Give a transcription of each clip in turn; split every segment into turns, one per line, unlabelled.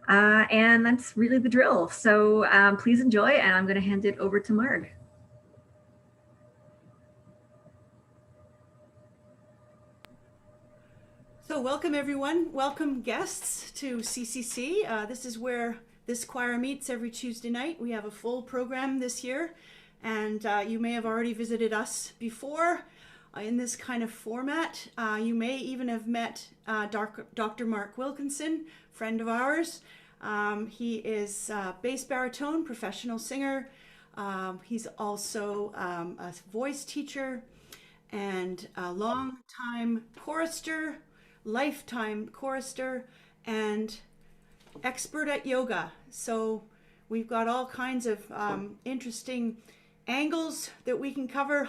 And that's really the drill. So please enjoy, and I'm going to hand it over to Marg.
So welcome everyone, welcome guests to CCC. This is where this choir meets every Tuesday night. We have a full program this year, and you may have already visited us before in this kind of format. You may even have met Dr. Mark Wilkinson, friend of ours. He is bass baritone, professional singer. He's also a voice teacher and a long-time chorister, lifetime chorister, and expert at yoga. So we've got all kinds of interesting angles that we can cover,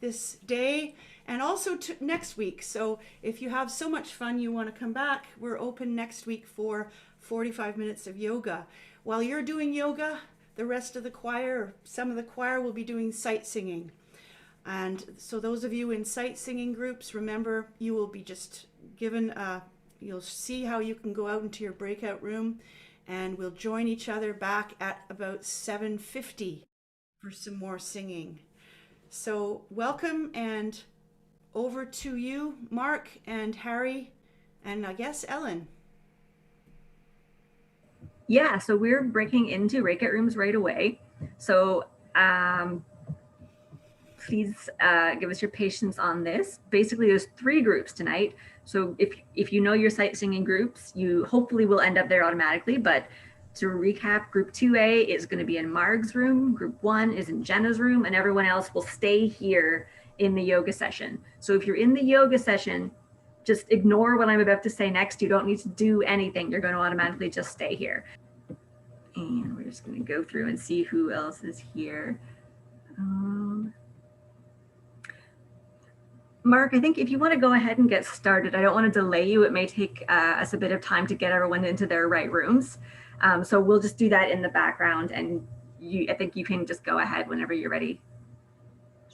this day and also next week. So if you have so much fun you want to come back, we're open next week for 45 minutes of yoga. While you're doing yoga, the rest of the choir, some of the choir will be doing sight singing. And so those of you in sight singing groups, remember you will be just given, you'll see how you can go out into your breakout room, and we'll join each other back at about 7:50 for some more singing. So welcome, and over to you, Mark and Harry, and I guess Ellen.
Yeah, so we're breaking into breakout rooms right away. So please give us your patience on this. Basically, there's 3 groups tonight. So if you know your sight singing groups, you hopefully will end up there automatically. But to recap, group 2A is going to be in Marg's room, group 1 is in Jenna's room, and everyone else will stay here in the yoga session. So if you're in the yoga session, just ignore what I'm about to say next. You don't need to do anything. You're going to automatically just stay here. And we're just going to go through and see who else is here. Mark, I think if you want to go ahead and get started, I don't want to delay you. It may take us a bit of time to get everyone into their right rooms. So we'll just do that in the background, and I think you can just go ahead whenever you're ready.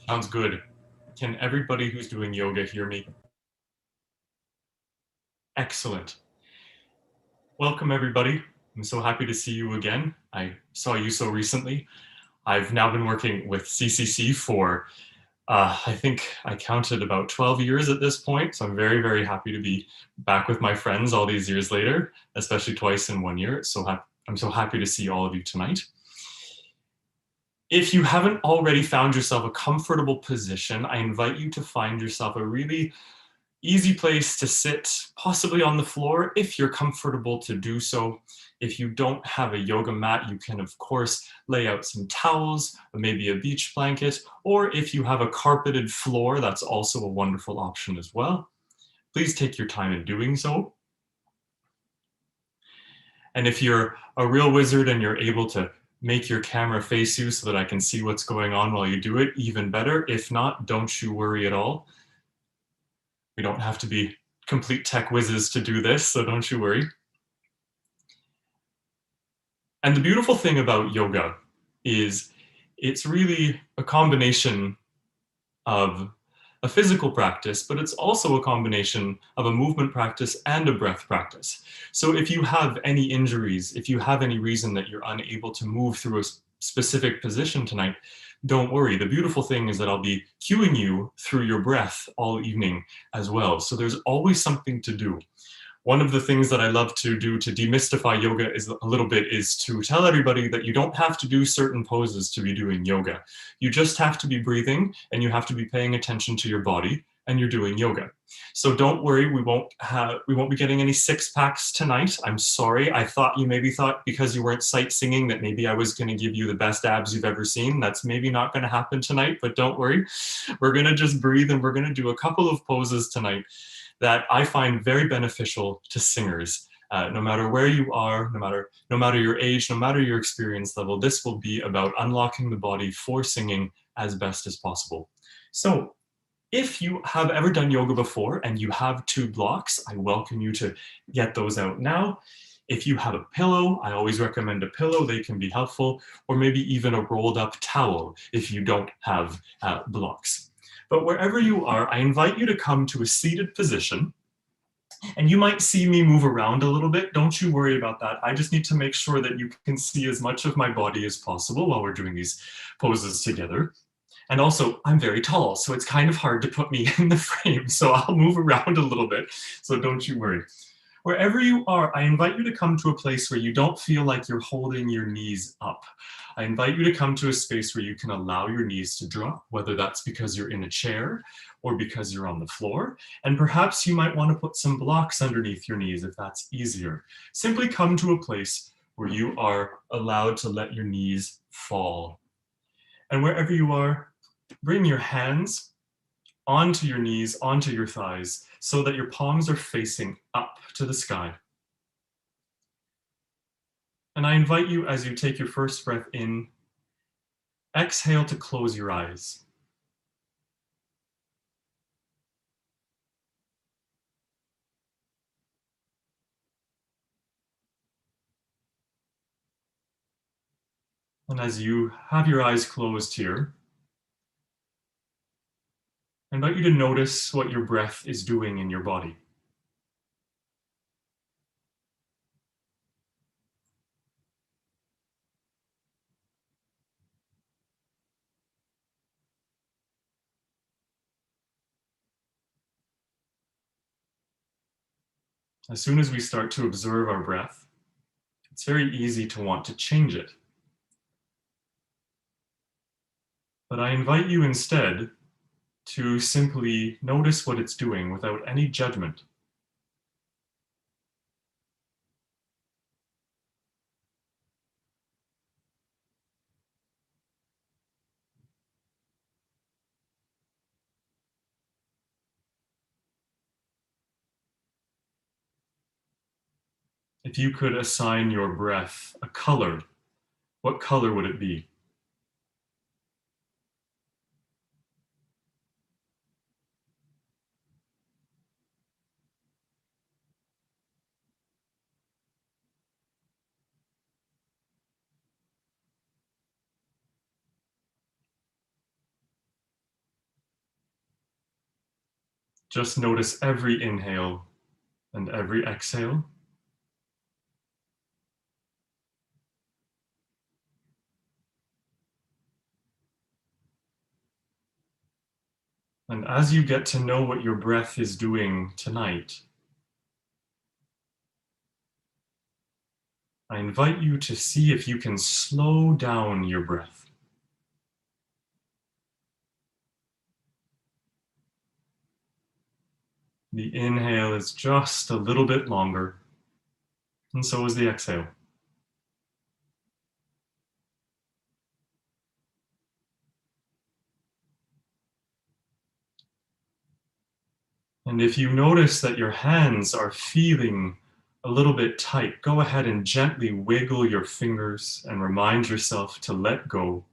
Sounds good. Can everybody who's doing yoga hear me? Excellent. Welcome, everybody. I'm so happy to see you again. I saw you so recently. I've now been working with CCC for I think I counted about 12 years at this point, so I'm very, very happy to be back with my friends all these years later, especially twice in 1 year. I'm so happy to see all of you tonight. If you haven't already found yourself a comfortable position, I invite you to find yourself a really easy place to sit, possibly on the floor if you're comfortable to do so. If you don't have a yoga mat, you can of course lay out some towels, or maybe a beach blanket, or if you have a carpeted floor, that's also a wonderful option as well. Please take your time in doing so. And if you're a real wizard and you're able to make your camera face you so that I can see what's going on while you do it, even better. If not, don't you worry at all. We don't have to be complete tech whizzes to do this, so don't you worry. And the beautiful thing about yoga is it's really a combination of a physical practice, but it's also a combination of a movement practice and a breath practice. So if you have any injuries, if you have any reason that you're unable to move through a specific position tonight, don't worry. The beautiful thing is that I'll be cueing you through your breath all evening as well. So there's always something to do. One of the things that I love to do to demystify yoga is to tell everybody that you don't have to do certain poses to be doing yoga. You just have to be breathing, and you have to be paying attention to your body, and you're doing yoga. So don't worry, we won't be getting any 6-packs tonight. I'm sorry. You maybe thought because you weren't sight singing that maybe I was going to give you the best abs you've ever seen. That's maybe not going to happen tonight, but don't worry. We're going to just breathe, and we're going to do a couple of poses tonight that I find very beneficial to singers. No matter where you are, no matter your age, no matter your experience level, this will be about unlocking the body for singing as best as possible. So if you have ever done yoga before and you have 2 blocks, I welcome you to get those out now. If you have a pillow, I always recommend a pillow. They can be helpful, or maybe even a rolled up towel if you don't have blocks. But wherever you are, I invite you to come to a seated position. And you might see me move around a little bit. Don't you worry about that. I just need to make sure that you can see as much of my body as possible while we're doing these poses together. And also, I'm very tall, so it's kind of hard to put me in the frame. So I'll move around a little bit. So don't you worry. Wherever you are, I invite you to come to a place where you don't feel like you're holding your knees up. I invite you to come to a space where you can allow your knees to drop, whether that's because you're in a chair or because you're on the floor. And perhaps you might want to put some blocks underneath your knees if that's easier. Simply come to a place where you are allowed to let your knees fall. And wherever you are, bring your hands onto your knees, onto your thighs, so that your palms are facing up to the sky. And I invite you, as you take your first breath in, exhale to close your eyes. And as you have your eyes closed here, I invite you to notice what your breath is doing in your body. As soon as we start to observe our breath, it's very easy to want to change it. But I invite you instead to simply notice what it's doing without any judgment. If you could assign your breath a color, what color would it be? Just notice every inhale and every exhale. And as you get to know what your breath is doing tonight, I invite you to see if you can slow down your breath. The inhale is just a little bit longer, and so is the exhale. And if you notice that your hands are feeling a little bit tight, go ahead and gently wiggle your fingers and remind yourself to let go.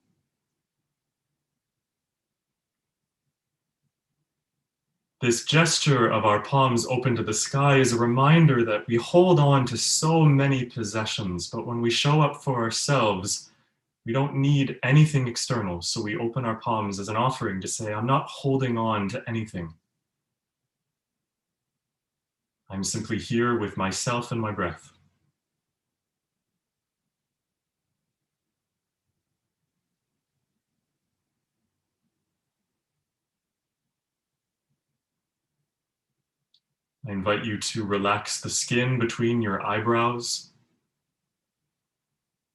This gesture of our palms open to the sky is a reminder that we hold on to so many possessions, but when we show up for ourselves, we don't need anything external. So we open our palms as an offering to say, I'm not holding on to anything. I'm simply here with myself and my breath. I invite you to relax the skin between your eyebrows.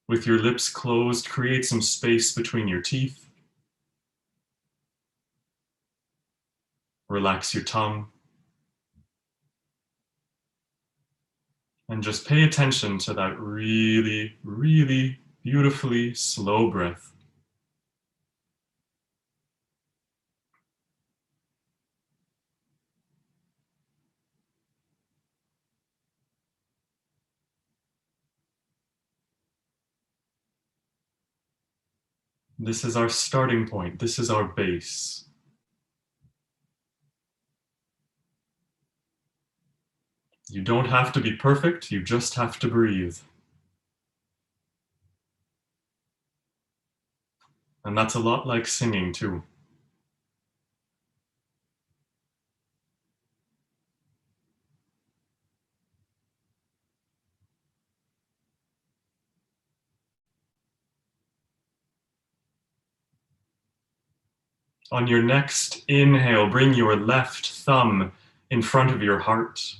With your lips closed, create some space between your teeth. Relax your tongue. And just pay attention to that really, really beautifully slow breath. This is our starting point. This is our base. You don't have to be perfect, you just have to breathe. And that's a lot like singing too. On your next inhale, bring your left thumb in front of your heart,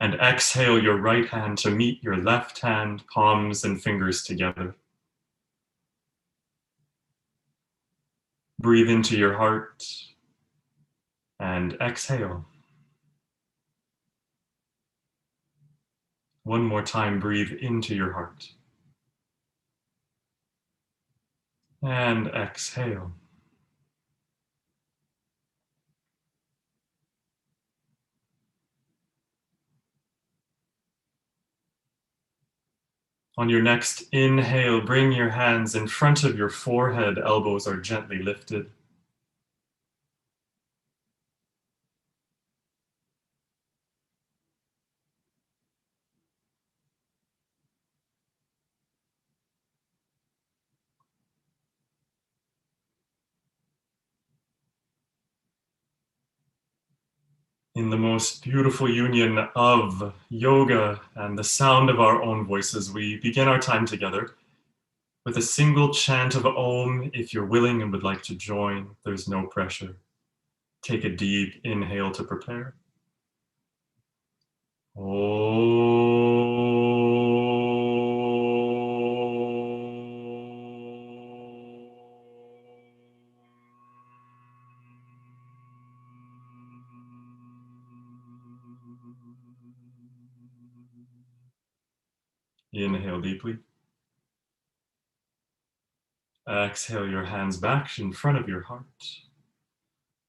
and exhale your right hand to meet your left hand, palms and fingers together. Breathe into your heart and exhale. One more time, breathe into your heart and exhale. On your next inhale, bring your hands in front of your forehead, elbows are gently lifted. In the most beautiful union of yoga and the sound of our own voices, we begin our time together with a single chant of Om. If you're willing and would like to join, there's no pressure. Take a deep inhale to prepare. Inhale deeply. Exhale your hands back in front of your heart.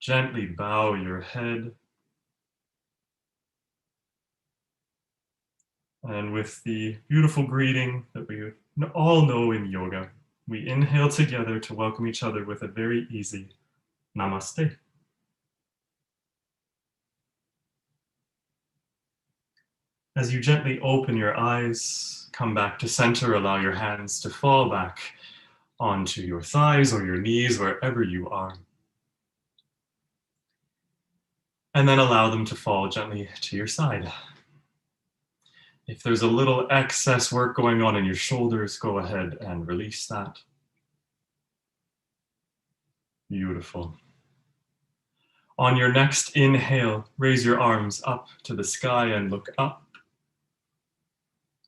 Gently bow your head. And with the beautiful greeting that we all know in yoga, we inhale together to welcome each other with a very easy namaste. As you gently open your eyes, come back to center, allow your hands to fall back onto your thighs or your knees, wherever you are. And then allow them to fall gently to your side. If there's a little excess work going on in your shoulders, go ahead and release that. Beautiful. On your next inhale, raise your arms up to the sky and look up.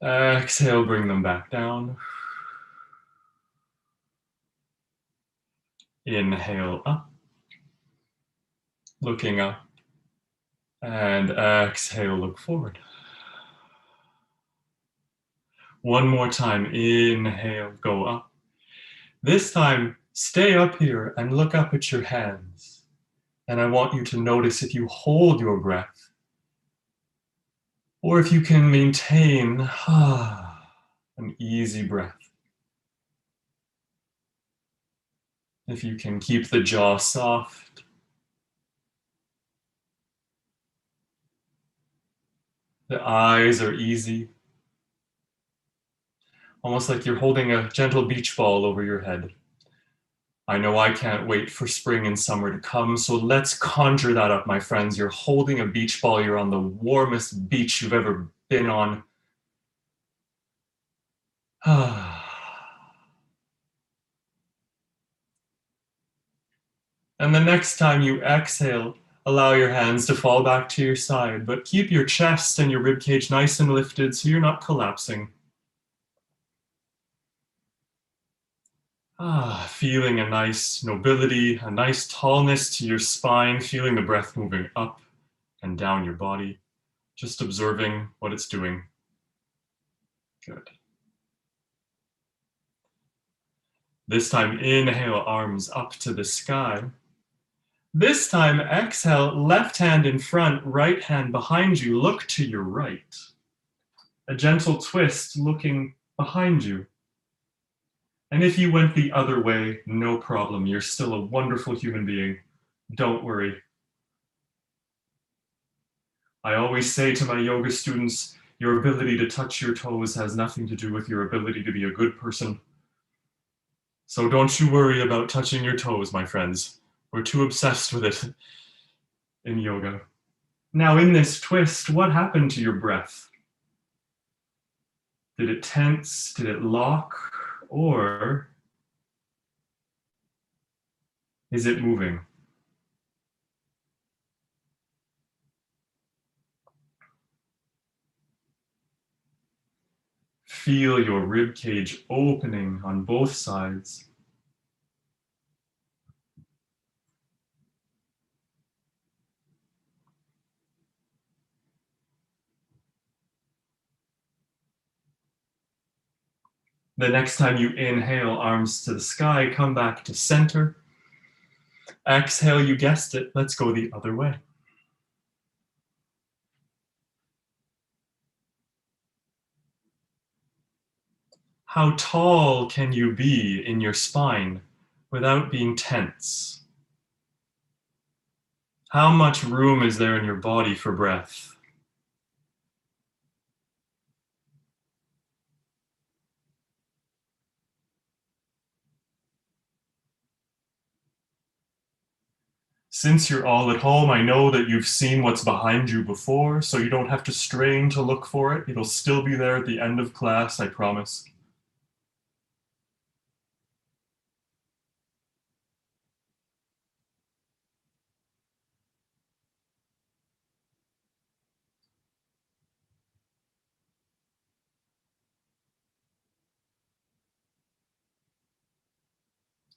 Exhale, bring them back down. Inhale up, looking up, and exhale, look forward. One more time, inhale, go up. This time, stay up here and look up at your hands. And I want you to notice if you hold your breath, or if you can maintain an easy breath. If you can keep the jaw soft. The eyes are easy. Almost like you're holding a gentle beach ball over your head. I know I can't wait for spring and summer to come, so let's conjure that up, my friends. You're holding a beach ball. You're on the warmest beach you've ever been on. And the next time you exhale, allow your hands to fall back to your side, but keep your chest and your ribcage nice and lifted so you're not collapsing. Feeling a nice nobility, a nice tallness to your spine, feeling the breath moving up and down your body, just observing what it's doing. Good. This time, inhale, arms up to the sky. This time, exhale, left hand in front, right hand behind you. Look to your right. A gentle twist, looking behind you. And if you went the other way, no problem. You're still a wonderful human being. Don't worry. I always say to my yoga students, your ability to touch your toes has nothing to do with your ability to be a good person. So don't you worry about touching your toes, my friends. We're too obsessed with it in yoga. Now, in this twist, what happened to your breath? Did it tense? Did it lock? Or is it moving? feel your rib cage opening on both sides. The next time you inhale, arms to the sky, come back to center. Exhale, you guessed it, let's go the other way. How tall can you be in your spine without being tense? How much room is there in your body for breath? Since you're all at home, I know that you've seen what's behind you before, so you don't have to strain to look for it. It'll still be there at the end of class, I promise.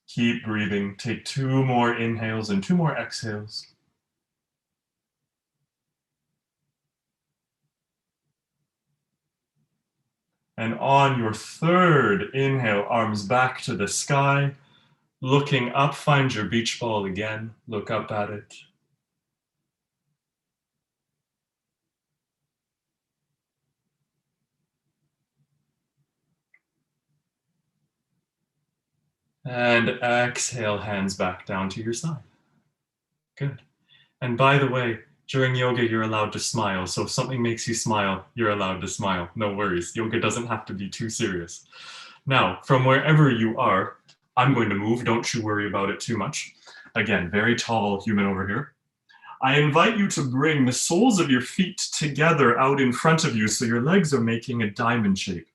Keep breathing. Take 2 more inhales and 2 more exhales. And on your 3rd inhale, arms back to the sky. Looking up, find your beach ball again. Look up at it. And exhale, hands back down to your side. Good. And by the way, during yoga, you're allowed to smile. So if something makes you smile, you're allowed to smile. No worries. Yoga doesn't have to be too serious. Now, from wherever you are, I'm going to move. Don't you worry about it too much. Again, very tall human over here. I invite you to bring the soles of your feet together out in front of you so your legs are making a diamond shape.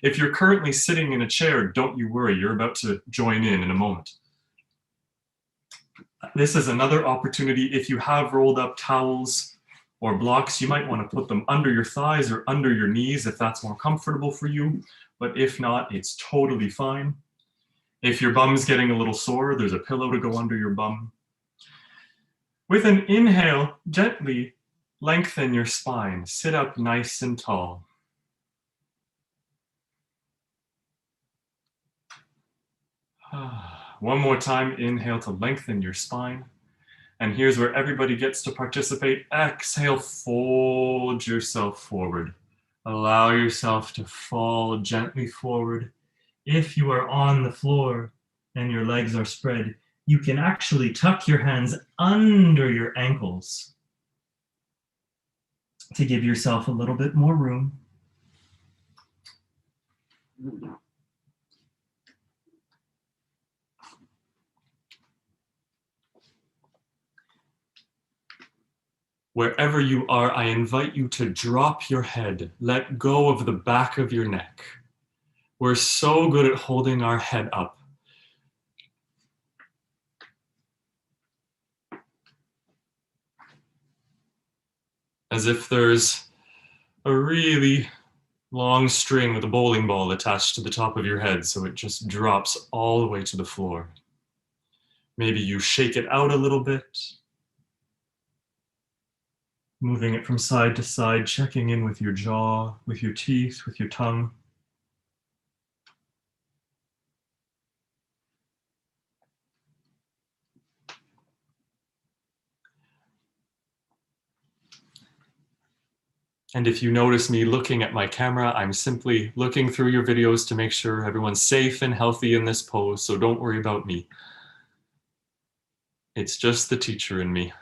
If you're currently sitting in a chair, don't you worry. You're about to join in a moment. This is another opportunity. If you have rolled up towels or blocks, you might want to put them under your thighs or under your knees if that's more comfortable for you. But if not, it's totally fine. If your bum's getting a little sore, there's a pillow to go under your bum. With an inhale, gently lengthen your spine. Sit up nice and tall. One more time, inhale to lengthen your spine. And here's where everybody gets to participate. Exhale, fold yourself forward. Allow yourself to fall gently forward. If you are on the floor and your legs are spread, you can actually tuck your hands under your ankles to give yourself a little bit more room. Wherever you are, I invite you to drop your head. Let go of the back of your neck. We're so good at holding our head up. As if there's a really long string with a bowling ball attached to the top of your head, so it just drops all the way to the floor. Maybe you shake it out a little bit. Moving it from side to side, checking in with your jaw, with your teeth, with your tongue. And if you notice me looking at my camera, I'm simply looking through your videos to make sure everyone's safe and healthy in this pose, so don't worry about me. It's just the teacher in me.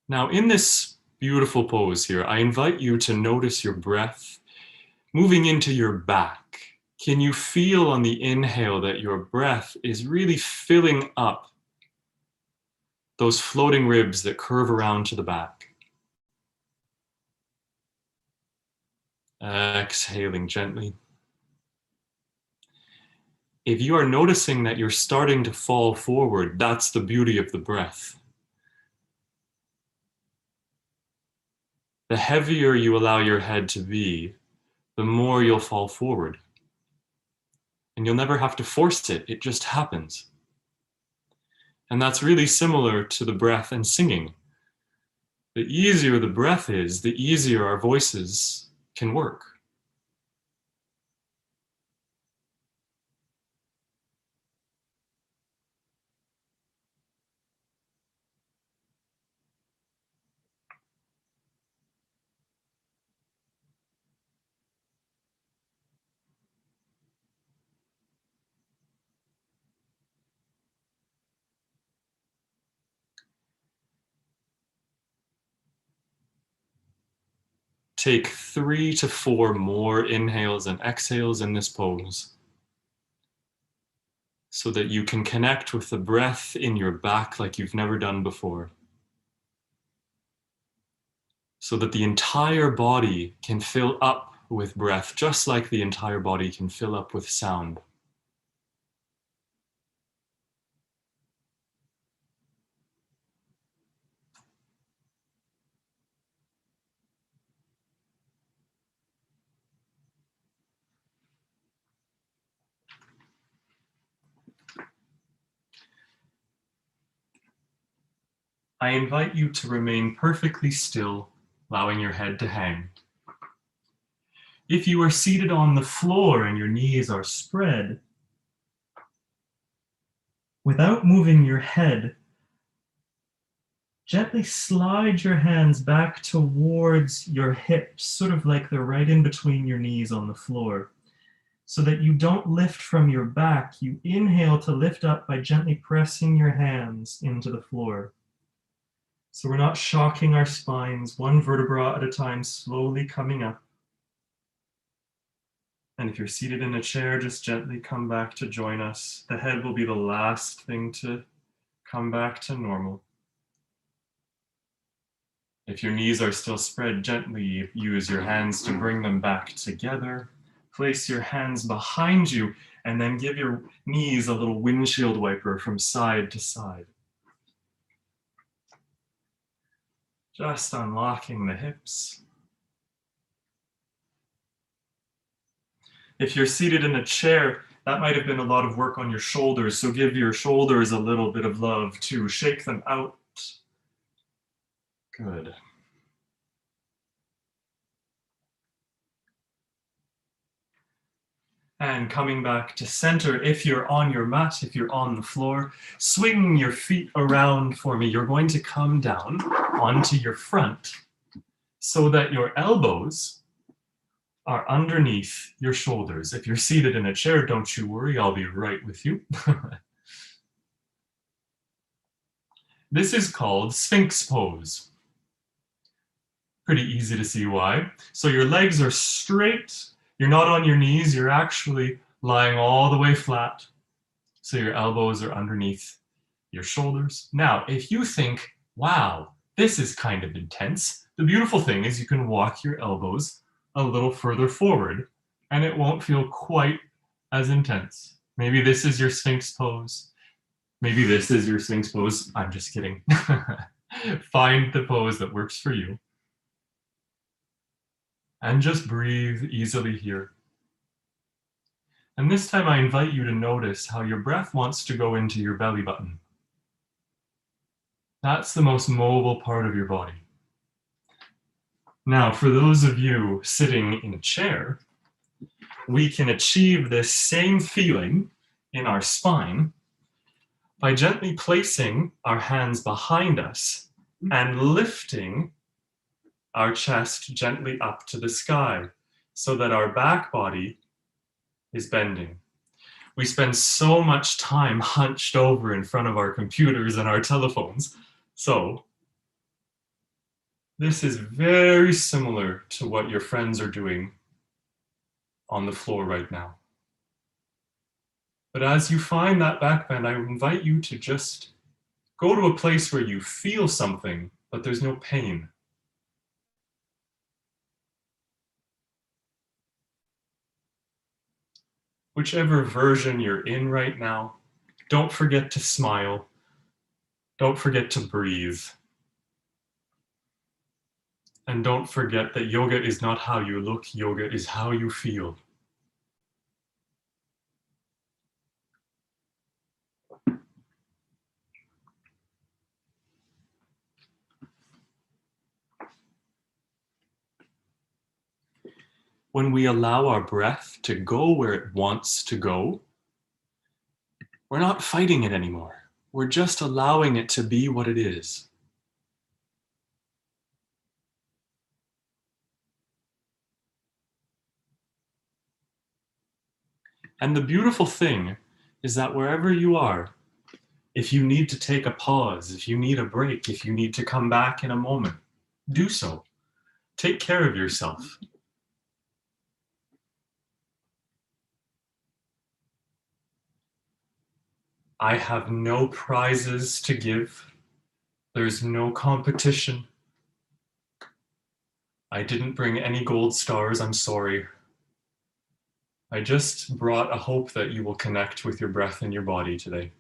Now, in this beautiful pose here, I invite you to notice your breath moving into your back. Can you feel on the inhale that your breath is really filling up those floating ribs that curve around to the back? Exhaling gently. If you are noticing that you're starting to fall forward, that's the beauty of the breath. the heavier you allow your head to be, the more you'll fall forward. And you'll never have to force it, it just happens. And that's really similar to the breath and singing. The easier the breath is, the easier our voices can work. Take 3 to 4 more inhales and exhales in this pose so that you can connect with the breath in your back like you've never done before. So that the entire body can fill up with breath, just like the entire body can fill up with sound. I invite you to remain perfectly still, allowing your head to hang. If you are seated on the floor and your knees are spread, without moving your head, gently slide your hands back towards your hips, sort of like they're right in between your knees on the floor, so that you don't lift from your back. You inhale to lift up by gently pressing your hands into the floor. So we're not shocking our spines, one vertebra at a time, slowly coming up. And if you're seated in a chair, just gently come back to join us. The head will be the last thing to come back to normal. If your knees are still spread, gently use your hands to bring them back together. Place your hands behind you and then give your knees a little windshield wiper from side to side. Just unlocking the hips. If you're seated in a chair, that might have been a lot of work on your shoulders, so give your shoulders a little bit of love too. Shake them out. Good. And coming back to center, if you're on your mat, if you're on the floor, swing your feet around for me. You're going to come down onto your front so that your elbows are underneath your shoulders. If you're seated in a chair, don't you worry, I'll be right with you. This is called Sphinx pose. Pretty easy to see why. So your legs are straight, you're not on your knees, you're actually lying all the way flat. So your elbows are underneath your shoulders. Now, if you think, wow, this is kind of intense, the beautiful thing is you can walk your elbows a little further forward and it won't feel quite as intense. Maybe this is your Sphinx pose. Maybe this is your Sphinx pose. I'm just kidding. Find the pose that works for you. And just breathe easily here. And this time I invite you to notice how your breath wants to go into your belly button. That's the most mobile part of your body. Now, for those of you sitting in a chair, we can achieve this same feeling in our spine by gently placing our hands behind us and lifting our chest gently up to the sky so that our back body is bending. We spend so much time hunched over in front of our computers and our telephones. So this is very similar to what your friends are doing on the floor right now. But as you find that back bend, I invite you to just go to a place where you feel something, but there's no pain. Whichever version you're in right now, don't forget to smile. Don't forget to breathe. And don't forget that yoga is not how you look, yoga is how you feel. When we allow our breath to go where it wants to go, we're not fighting it anymore. We're just allowing it to be what it is. And the beautiful thing is that wherever you are, if you need to take a pause, if you need a break, if you need to come back in a moment, do so. Take care of yourself. I have no prizes to give. There's no competition. I didn't bring any gold stars, I'm sorry. I just brought a hope that you will connect with your breath and your body today.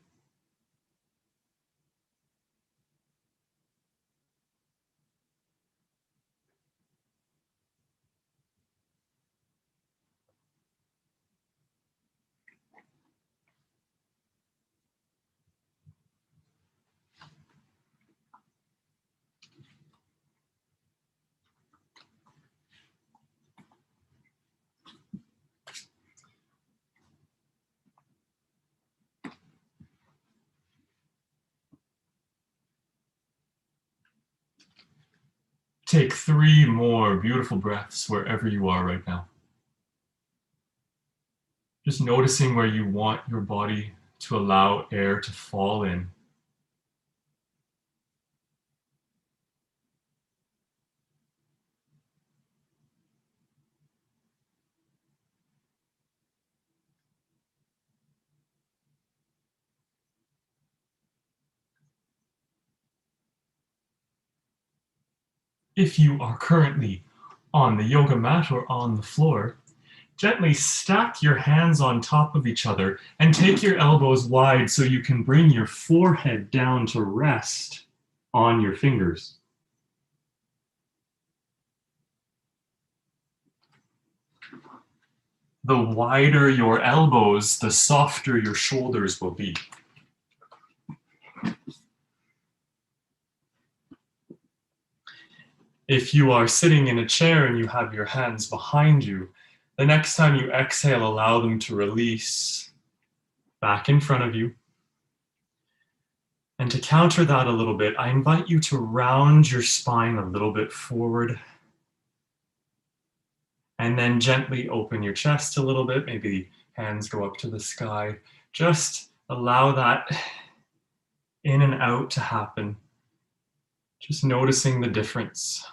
Take 3 more beautiful breaths wherever you are right now. Just noticing where you want your body to allow air to fall in. If you are currently on the yoga mat or on the floor, gently stack your hands on top of each other and take your elbows wide so you can bring your forehead down to rest on your fingers. The wider your elbows, the softer your shoulders will be. If you are sitting in a chair and you have your hands behind you, the next time you exhale, allow them to release back in front of you. And to counter that a little bit, I invite you to round your spine a little bit forward. And then gently open your chest a little bit. Maybe hands go up to the sky. Just allow that in and out to happen. Just noticing the difference.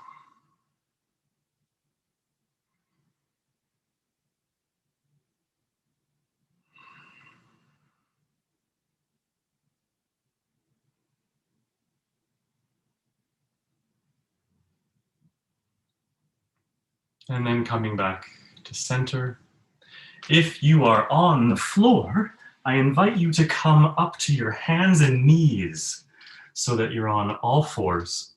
And then coming back to center. If you are on the floor, I invite you to come up to your hands and knees so that you're on all fours.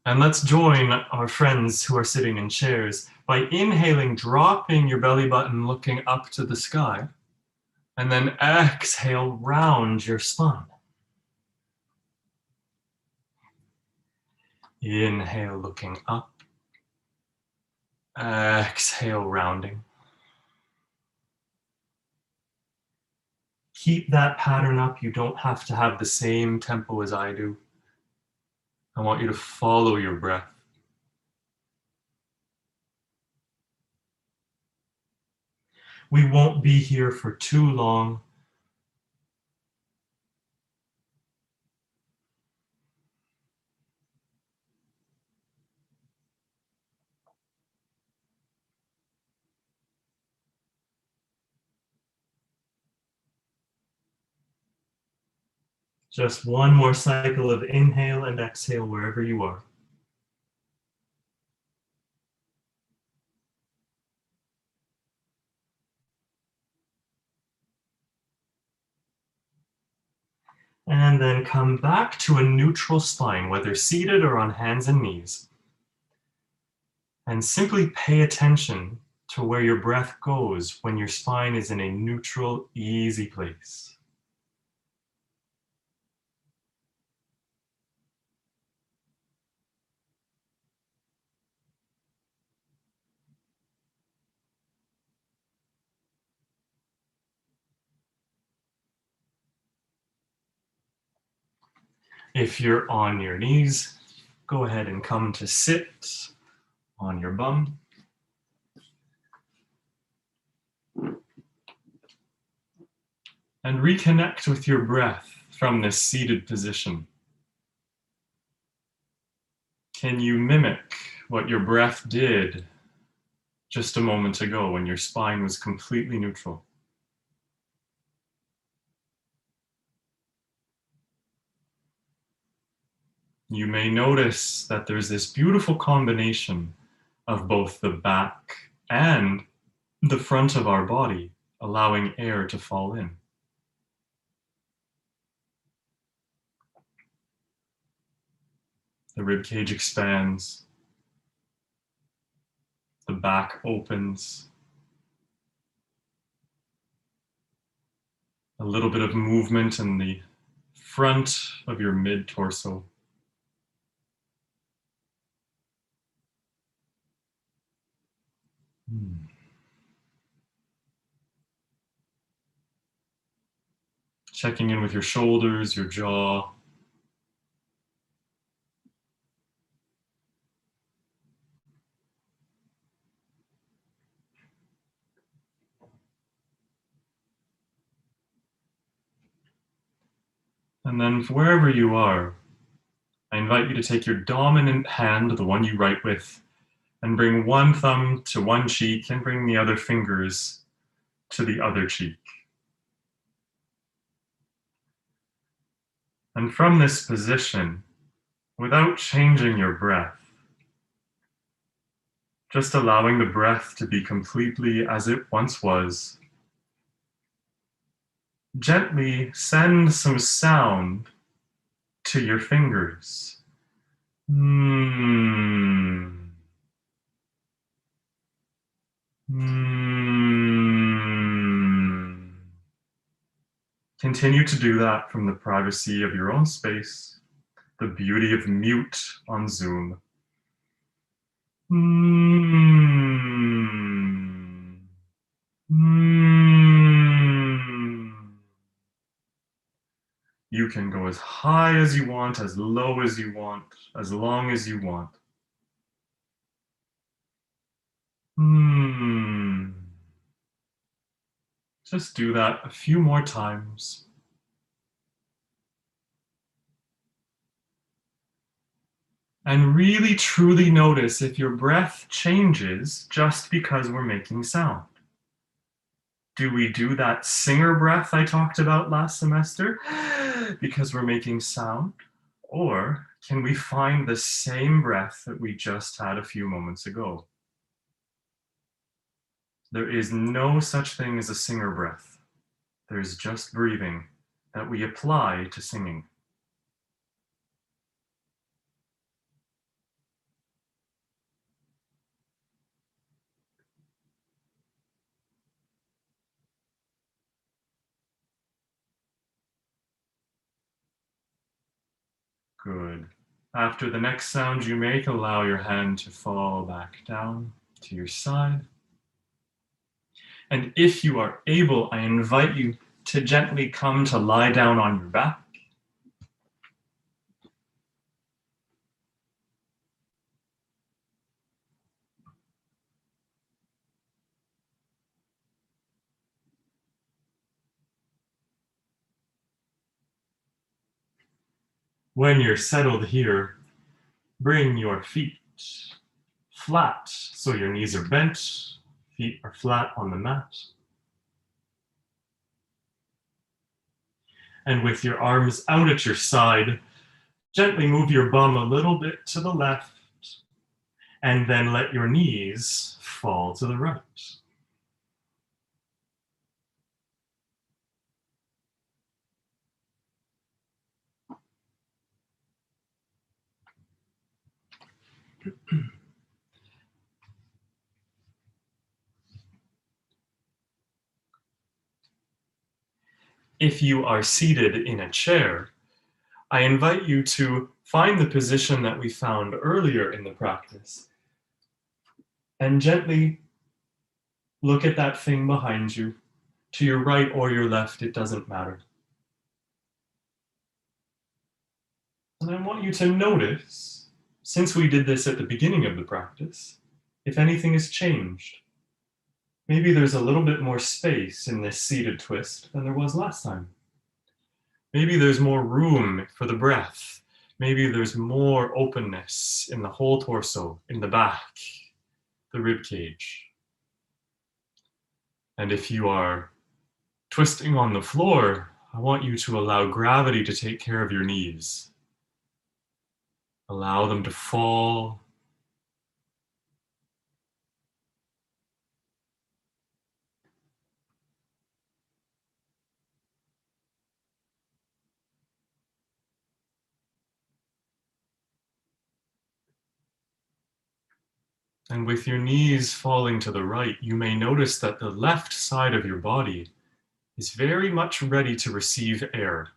And let's join our friends who are sitting in chairs by inhaling, dropping your belly button, looking up to the sky, and then exhale, round your spine. Inhale, looking up. Exhale, rounding. Keep that pattern up. You don't have to have the same tempo as I do. I want you to follow your breath. We won't be here for too long. Just one more cycle of inhale and exhale wherever you are. And then come back to a neutral spine, whether seated or on hands and knees. And simply pay attention to where your breath goes when your spine is in a neutral, easy place. If you're on your knees, go ahead and come to sit on your bum. And reconnect with your breath from this seated position. Can you mimic what your breath did just a moment ago when your spine was completely neutral? You may notice that there's this beautiful combination of both the back and the front of our body, allowing air to fall in. The rib cage expands, the back opens, a little bit of movement in the front of your mid-torso. Checking in with your shoulders, your jaw. And then wherever you are, I invite you to take your dominant hand, the one you write with, and bring one thumb to one cheek and bring the other fingers to the other cheek. And from this position, without changing your breath, just allowing the breath to be completely as it once was, gently send some sound to your fingers. Continue to do that from the privacy of your own space, the beauty of mute on Zoom. You can go as high as you want, as low as you want, as long as you want. Just do that a few more times. And really truly notice if your breath changes just because we're making sound. Do we do that singer breath I talked about last semester because we're making sound? Or can we find the same breath that we just had a few moments ago? There is no such thing as a singer breath. There's just breathing that we apply to singing. Good. After the next sound you make, allow your hand to fall back down to your side. And if you are able, I invite you to gently come to lie down on your back. When you're settled here, bring your feet flat so your knees are bent, feet are flat on the mat. And with your arms out at your side, gently move your bum a little bit to the left, and then let your knees fall to the right. If you are seated in a chair, I invite you to find the position that we found earlier in the practice and gently look at that thing behind you, to your right or your left, it doesn't matter. And I want you to notice, since we did this at the beginning of the practice, if anything has changed. Maybe there's a little bit more space in this seated twist than there was last time. Maybe there's more room for the breath. Maybe there's more openness in the whole torso, in the back, the rib cage. And if you are twisting on the floor, I want you to allow gravity to take care of your knees. Allow them to fall. And with your knees falling to the right, you may notice that the left side of your body is very much ready to receive air.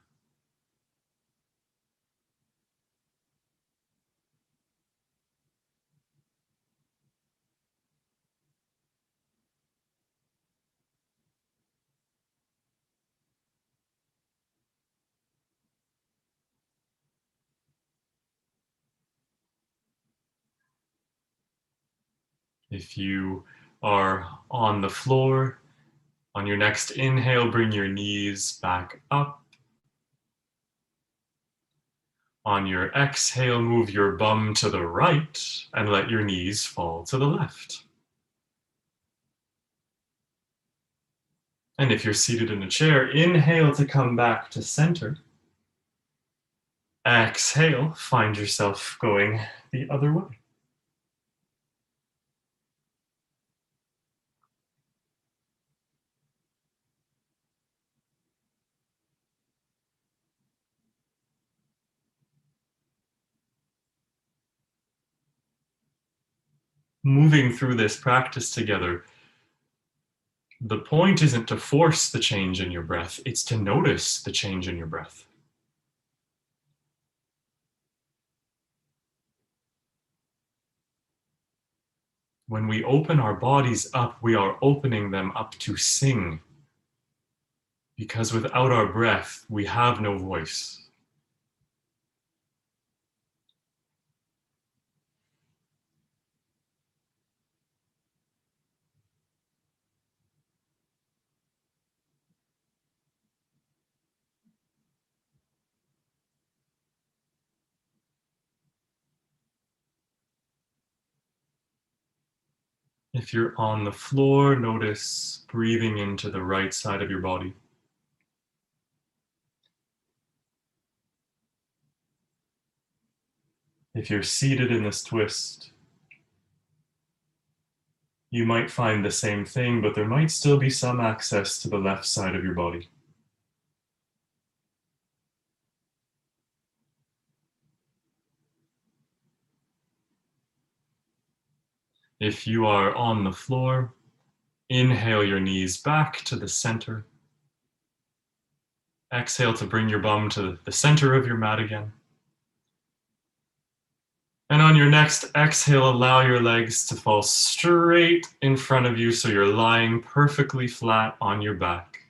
If you are on the floor, on your next inhale, bring your knees back up. On your exhale, move your bum to the right and let your knees fall to the left. And if you're seated in a chair, inhale to come back to center. Exhale, find yourself going the other way. Moving through this practice together, the point isn't to force the change in your breath, it's to notice the change in your breath. When we open our bodies up, we are opening them up to sing. Because without our breath, we have no voice. If you're on the floor, notice breathing into the right side of your body. If you're seated in this twist, you might find the same thing, but there might still be some access to the left side of your body. If you are on the floor, inhale your knees back to the center. Exhale to bring your bum to the center of your mat again. And on your next exhale, allow your legs to fall straight in front of you so you're lying perfectly flat on your back.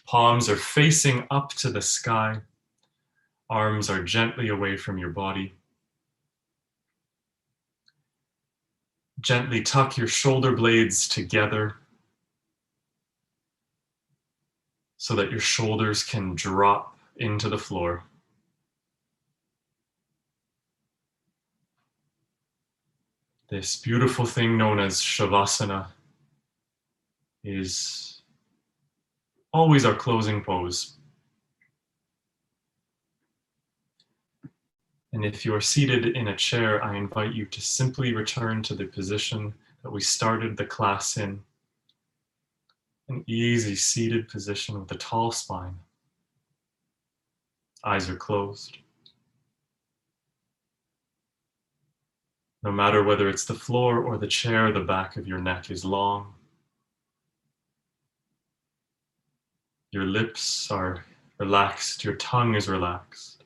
Palms are facing up to the sky. Arms are gently away from your body. Gently tuck your shoulder blades together so that your shoulders can drop into the floor. This beautiful thing known as Shavasana is always our closing pose. And if you're seated in a chair, I invite you to simply return to the position that we started the class in. An easy seated position with a tall spine. Eyes are closed. No matter whether it's the floor or the chair, the back of your neck is long. Your lips are relaxed, your tongue is relaxed.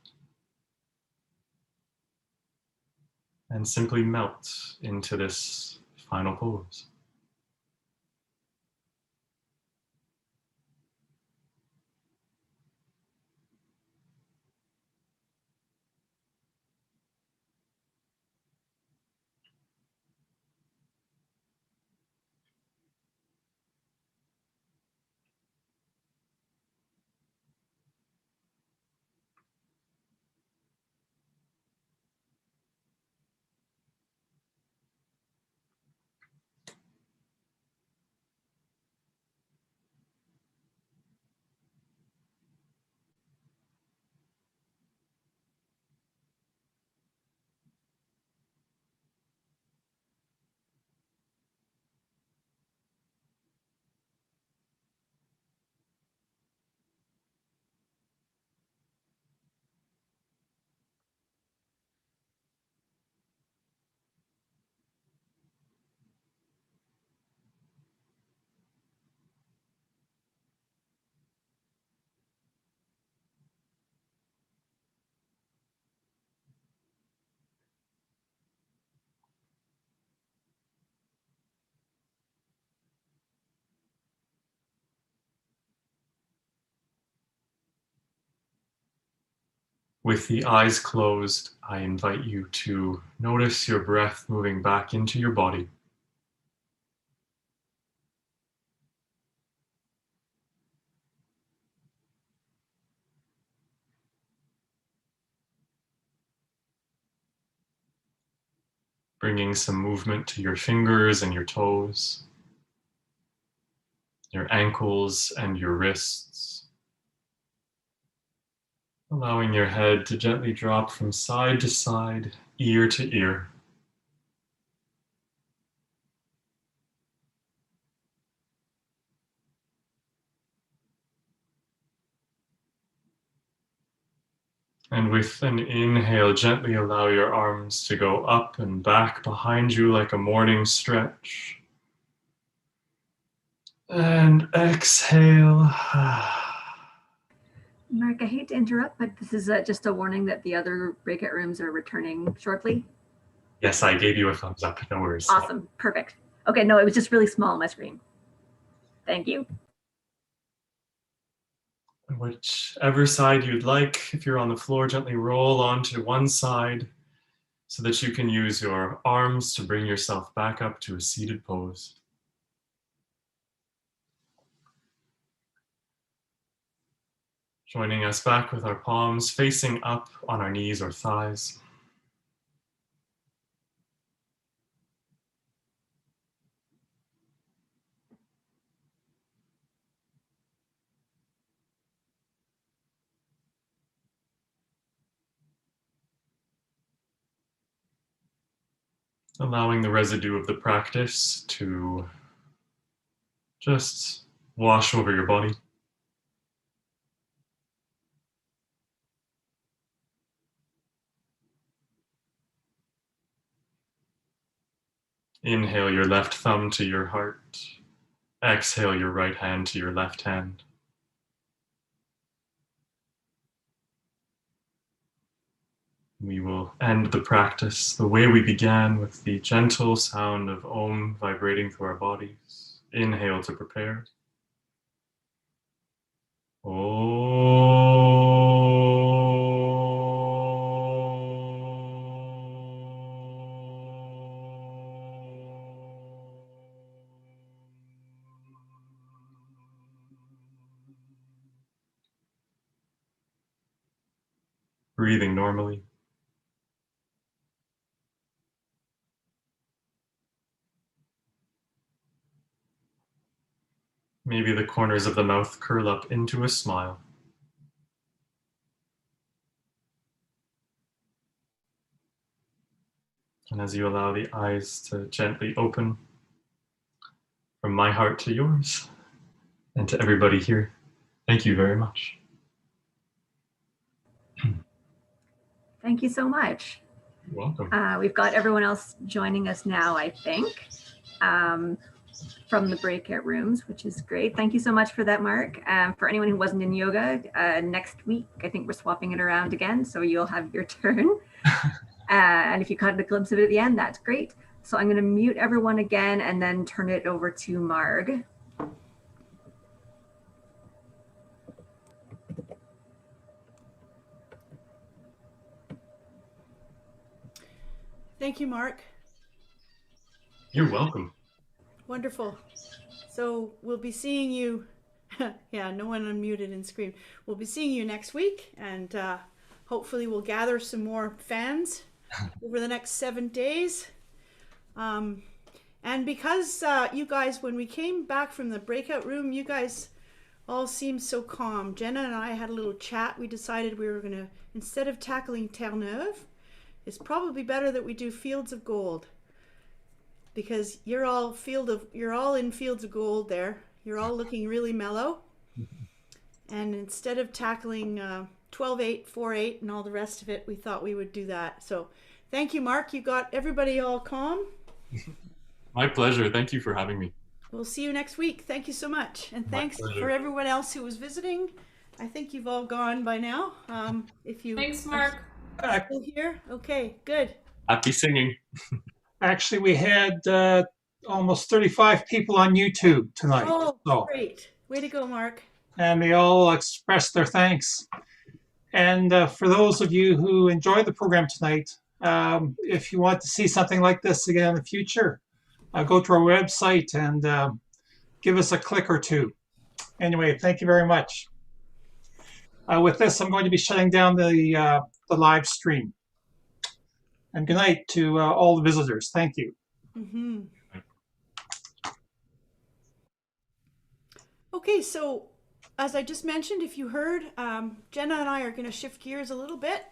And simply melt into this final pose. With the eyes closed, I invite you to notice your breath moving back into your body. Bringing some movement to your fingers and your toes, your ankles and your wrists. Allowing your head to gently drop from side to side, ear to ear. And with an inhale, gently allow your arms to go up and back behind you like a morning stretch. And exhale.
Mark, I hate to interrupt, but this is just a warning that the other breakout rooms are returning shortly.
Yes, I gave you a thumbs up. No worries.
Awesome. Perfect. Okay, no, it was just really small on my screen. Thank you.
Whichever side you'd like, if you're on the floor, gently roll onto one side so that you can use your arms to bring yourself back up to a seated pose. Joining us back with our palms facing up on our knees or thighs. Allowing the residue of the practice to just wash over your body. Inhale your left thumb to your heart. Exhale your right hand to your left hand. We will end the practice the way we began, with the gentle sound of Om vibrating through our bodies. Inhale to prepare. Breathing normally. Maybe the corners of the mouth curl up into a smile. And as you allow the eyes to gently open, from my heart to yours, and to everybody here, thank you very much.
Thank you so much.
You're welcome.
We've got everyone else joining us now, I think, from the breakout rooms, which is great. Thank you so much for that, Mark. For anyone who wasn't in yoga, next week, I think we're swapping it around again, so you'll have your turn. And if you caught the glimpse of it at the end, that's great. So I'm going to mute everyone again and then turn it over to Marg.
Thank you, Mark.
You're welcome.
Wonderful. So we'll be seeing you. Yeah, no one unmuted and screamed. We'll be seeing you next week, and hopefully we'll gather some more fans over the next 7 days. And because you guys, when we came back from the breakout room, you guys all seemed so calm. Jenna and I had a little chat. We decided we were going to, instead of tackling Terre-Neuve, it's probably better that we do Fields of Gold, because you're all in Fields of Gold there. You're all looking really mellow. And instead of tackling 12-8, 4-8, and all the rest of it, we thought we would do that. So thank you, Mark. You got everybody all calm.
My pleasure. Thank you for having me.
We'll see you next week. Thank you so much. And thanks for everyone else who was visiting. I think you've all gone by now.
Thanks, Mark.
Are still here? Okay, good.
Happy singing.
Actually, we had almost 35 people on YouTube tonight.
Oh, so great. Way to go, Mark.
And they all expressed their thanks. And for those of you who enjoyed the program tonight, if you want to see something like this again in the future, go to our website and give us a click or two. Anyway, thank you very much. With this, I'm going to be shutting down the live stream. And good night to all the visitors. Thank you.
Mm-hmm. Okay, so as I just mentioned, if you heard, Jenna and I are going to shift gears a little bit.